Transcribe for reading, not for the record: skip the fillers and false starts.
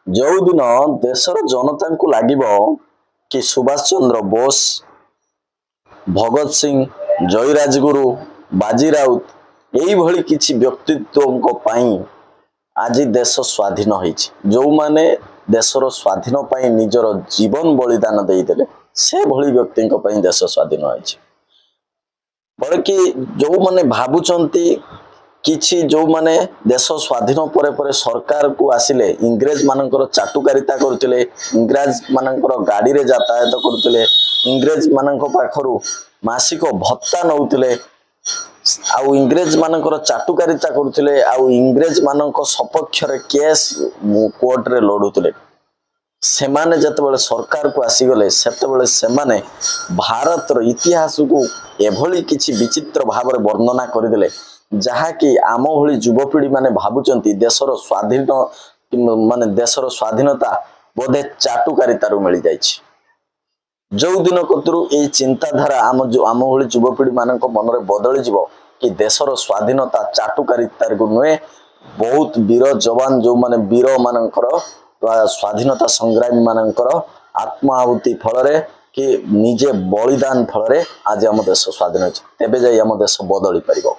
जो दिन देशर जनता को लगे कि सुभाष चंद्र बोस भगत सिंह जय राजगुरु बाजी राउत यही किसी व्यक्तित्व आज देश स्वाधीन होइछि जो माने देशर स्वाधीन पाई निजर जीवन बलिदान देदेले से भली व्यक्ति देश स्वाधीन होइछि बड़की जो माने भाबुचंती किछि जो माने देश स्वाधीन परे परे सरकार को आसिले इंग्रेज मानकर चाटुकारिता करथिले इंग्रेज मानकर गाड़ी रे यातायात करथिले इंग्रेज मानक पाखरु मासिक भत्ता नउथिले आउ इंग्रेज मानकर चाटुकारिता करथिले आउ इंग्रेज मानक सपक्ष रे केस कोर्ट रे लड़ुथिले सेमाने जतबेले सरकार को आसीगले सेतबेले सेमाने भारत रो इतिहास को एभली किछि विचित्र भाव रे वर्णना करदेले जहाँकि आम भली युवपीढ़ी माने भाबुचंती देशर स्वाधीन माने देशर स्वाधीनता बोधे चाटुकारितारू मिल जाइछि जो दिन कतरू ए चिंताधारा आम भली युवपीढ़ी मानक मन रे बदली जीवो कि देशर स्वाधीनता चाटुकारितार को नुहे बहुत वीर जवान जो माने वीर मानकर स्वाधीनता संग्रामी मानकर आत्माहुति फल रे कि निजे बलिदान फल रे आज आम देश स्वाधीन होइछि तेबे जाई आम देश बदली परिबो।